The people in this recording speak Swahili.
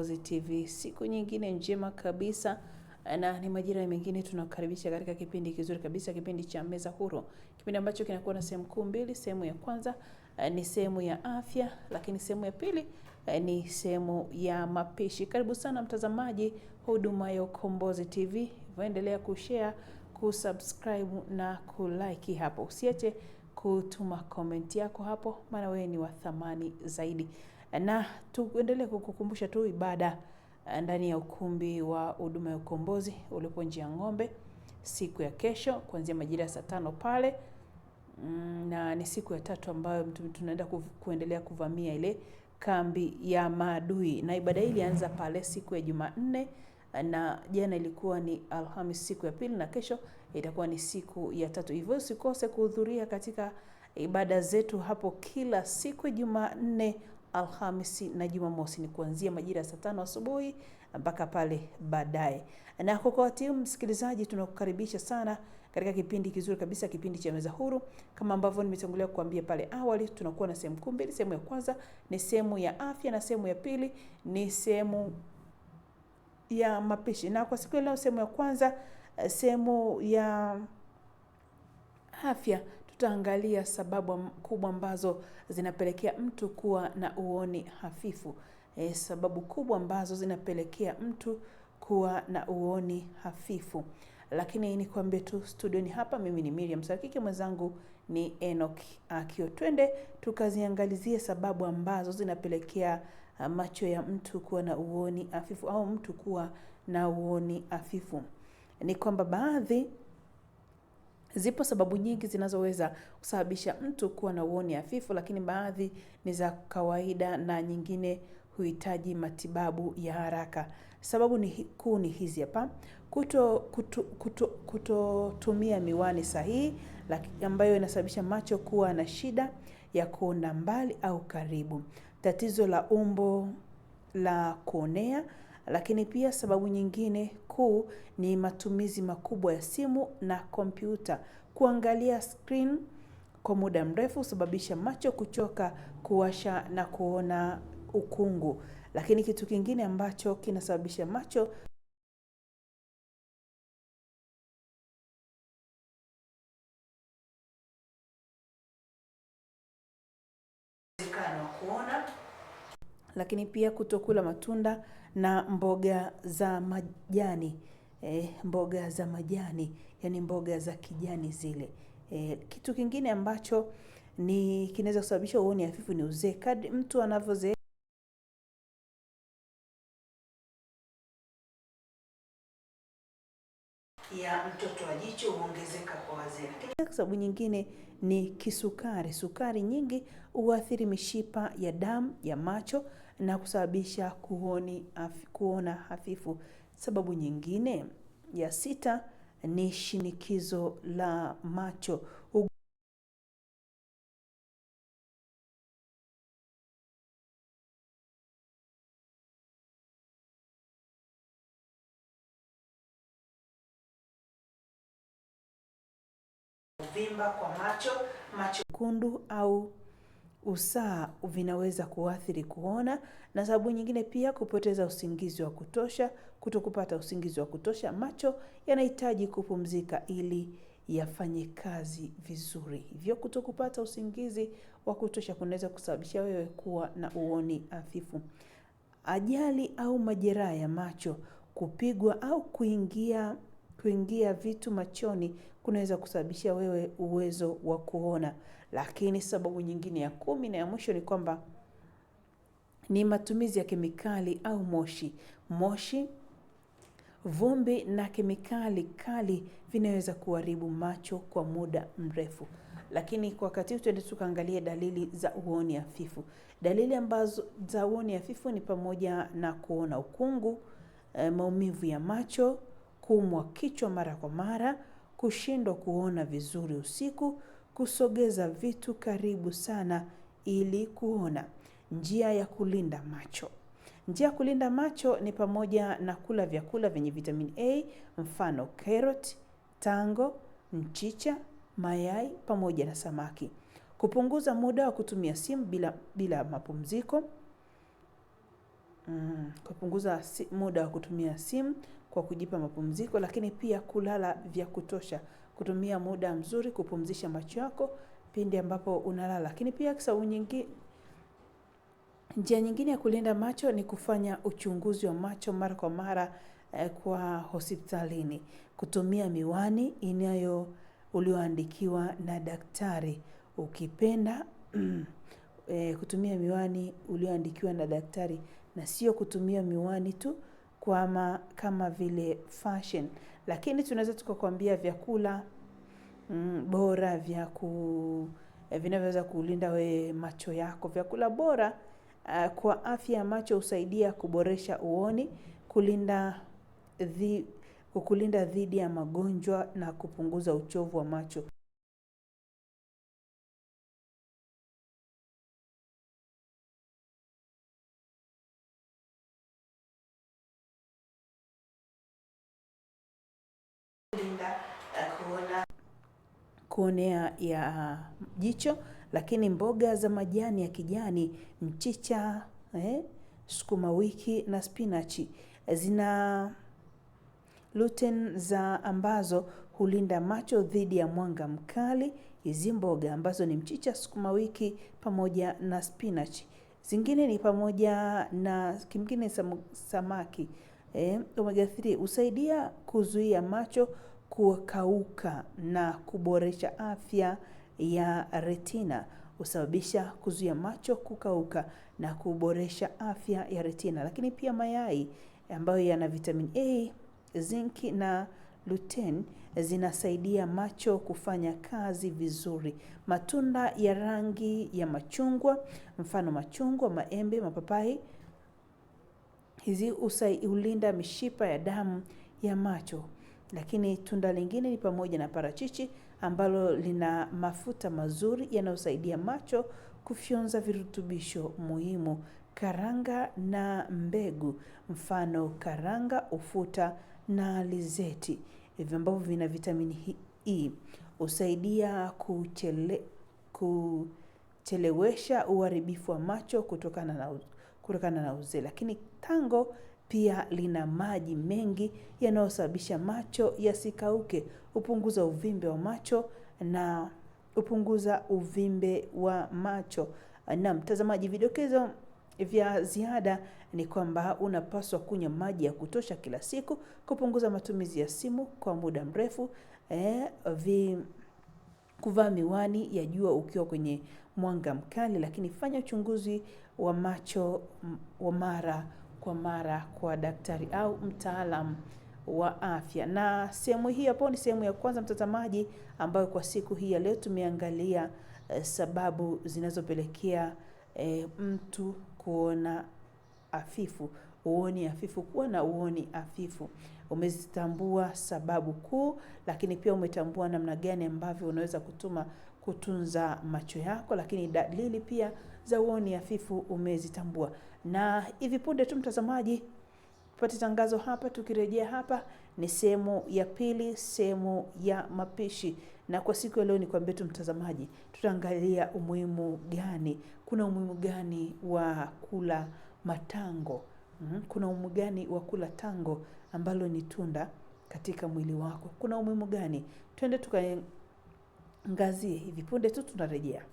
Ukombozi TV. Siku nyingine njema kabisa na ni majira mengine tunakaribisha katika kipindi kizuri kabisa, kipindi cha Meza Huru. Kipindi ambacho kinakuwa na sehemu kuu mbili. Sehemu ya kwanza ni sehemu ya afya, lakini sehemu ya pili ni sehemu ya mapishi. Karibu sana mtazamaji huduma ya Ukombozi TV. Endelea kushare, kusubscribe na kulike hapo. Usiache kutuma comment yako hapo, maana wewe ni wa thamani zaidi. Na tuendelee kukukumbusha tu ibada ndani ya ukumbi wa huduma ya Ukombozi ulipo Njia Ng'ombe siku ya kesho kuanzia majira ya saa 5 pale. Na ni siku ya tatu ambayo tunaenda kuendelea kuvamia ile kambi ya maadui, na ibada hii ilianza pale siku ya Jumanne na jana ilikuwa ni Alhamisi siku ya pili, na kesho itakuwa ni siku ya tatu. Hivyo usikose kuhudhuria katika ibada zetu hapo kila siku Jumanne, Alhamisi na Jumamosi, ni kuanzia majira ya saa 5 asubuhi mpaka pale baadaye. Na kwa wakati msikilizaji, tunakukaribisha sana katika kipindi kizuri kabisa, kipindi cha Meza Huru. Kama ambavyo nimetangulia kukuambia pale awali, tunakuwa na sehemu kuu mbili. Sehemu ya kwanza ni sehemu ya afya na sehemu ya pili ni sehemu ya mapishi. Na kwa siku ya leo, sehemu ya kwanza, sehemu ya afya, tutaangalia sababu kubwa ambazo zinapelekea mtu kuwa na uoni hafifu. Sababu kubwa ambazo zinapelekea mtu kuwa na uoni hafifu. Lakini nikwambie tu, studioni hapa mimi ni Miriam Sakiki, mwenzangu ni Enoch Akio. Twende tukaziangalizie sababu ambazo zinapelekea macho ya mtu kuwa na uoni hafifu au mtu kuwa na uoni hafifu. Ni kwamba zipo sababu nyingi zinazoweza kusababisha mtu kuwa na uoni hafifu, lakini baadhi ni za kawaida na nyingine huhitaji matibabu ya haraka. Sababu kuu ni hizi hapa: kutotumia miwani sahihi, ambayo inasababisha macho kuwa na shida ya kuona mbali au karibu. Tatizo la umbo la kuonea. Lakini pia sababu nyingine kuu ni matumizi makubwa ya simu na kompyuta. Kuangalia screen kwa muda mrefu husababisha macho kuchoka, kuwasha na kuona ukungu. Lakini kitu kingine ambacho kinasababisha macho kuona, lakini pia kutokula matunda na mboga za majani. Mboga za majani, yani mboga za kijani zile. Kitu kingine ambacho kinaweza kusababisha uoni hafifu ni uzee. Kadri mtu anavyozeeka ya mtoto wa jicho huongezeka kwa wazee. Sababu nyingine ni kisukari. Sukari nyingi huathiri mishipa ya damu ya macho na kusababisha kuona hafifu. Sababu nyingine ya 6 ni shinikizo la macho. Kuvimba kwa macho kundu au usaha vinaweza kuathiri kuona. Na sababu nyingine pia kupoteza usingizi wa kutosha. Kutokupata usingizi wa kutosha, macho yanahitaji kupumzika ili yafanye kazi vizuri. Hivyo kutokupata usingizi wa kutosha kunaweza kusababisha wewe kuwa na uoni hafifu. Ajali au majeraha ya macho, kupigwa au kuingia vitu machoni kunaweza kusababisha wewe uwezo wa kuona. Lakini sababu nyingine ya 10 na ya mwisho ni kwamba ni matumizi ya kemikali au moshi, vumbi na kemikali kali vinaweza kuharibu macho kwa muda mrefu. Lakini kwa wakati huu tuende tukaangalia dalili za uoni hafifu. Dalili ambazo za uoni hafifu ni pamoja na kuona ukungu, maumivu ya macho, kuumwa kichwa mara kwa mara, kushindwa kuona vizuri usiku, kusogeza vitu karibu sana ili kuona. Njia ya kulinda macho. Njia ya kulinda macho ni pamoja na kula vyakula vyenye vitamin A, mfano carrot, tango, mchicha, mayai pamoja na samaki. Kupunguza muda wa kutumia simu bila mapumziko. kupunguza muda wa kutumia simu kwa kujipa mapumziko, lakini pia kulala vya kutosha, kutumia muda mzuri kupumzisha macho yako pindi ambapo unalala. Lakini pia njia nyingine ya kulinda macho ni kufanya uchunguzi wa macho mara kwa mara kwa hospitalini, kutumia miwani ulioandikiwa na daktari. Ukipenda kutumia miwani ulioandikiwa na daktari, na sio kutumia miwani tu kama vile fashion. Lakini tunaweza tukakwambia vyakula bora vinavyoweza kulinda macho yako. Vyakula bora kwa afya ya macho husaidia kuboresha uoni, kukulinda dhidi ya magonjwa na kupunguza uchovu wa macho. Kuonea ya jicho. Lakini mboga za majani ya kijani, mchicha, sukuma wiki na spinachi zina lutein ambazo hulinda macho dhidi ya mwanga mkali. Hizi mboga ambazo ni mchicha, sukuma wiki pamoja na spinachi. Zingine ni pamoja na samaki. Omega 3 husaidia kuzuia macho kukauka na kuboresha afya ya retina. Husababisha kuzuia macho kukauka na kuboresha afya ya retina. Lakini pia mayai ambayo yana vitamin A, zinc na lutein zinasaidia macho kufanya kazi vizuri. Matunda ya rangi ya machungwa, mfano machungwa, maembe, mapapai, hizi hulinda mishipa ya damu ya macho. Lakini tunda lingine ni pamoja na parachichi ambalo lina mafuta mazuri yanayosaidia macho kufyonza virutubisho muhimu. Karanga na mbegu, mfano karanga, ufuta na alizeti, hivyo ambavyo vina vitamini E, husaidia kuchelewesha uharibifu wa macho kutokana na uzee. Lakini tango pia lina maji mengi yanayosababisha macho yasikauke, hupunguza uvimbe wa macho na hupunguza uvimbe wa macho. Na mtazamaji, vidokezo vya ziada ni kwamba unapaswa kunywa maji ya kutosha kila siku, kupunguza matumizi ya simu kwa muda mrefu, kuvaa miwani ya jua ukiwa kwenye mwanga mkali, lakini fanya uchunguzi wa macho wa mara kwa mara kwa daktari au mtaalamu wa afya. Na sehemu hii hapo ni sehemu ya kwanza mtazamaji, ambayo kwa siku hii ya leo tumeangalia sababu zinazopelekea mtu kuona hafifu, uoni hafifu, kuwa na uoni hafifu. Umezitambua sababu kuu, lakini pia umetambua namna gani ambavyo unaweza kutunza macho yako, lakini dalili pia za uoni hafifu umezitambua. Na hivi punde tu mtazamaji, tupate tangazo hapa. Tukirejea hapa ni sehemu ya pili, sehemu ya mapishi. Na kwa siku ya leo ni kwambie tu mtazamaji, tutaangalia umuhimu gani, kuna umuhimu gani wa kula matango. Kuna umuhimu gani wa kula tango ambalo ni tunda katika mwili wako? Kuna umuhimu gani? Twende tukaangazie hivi punde tu tunarejea.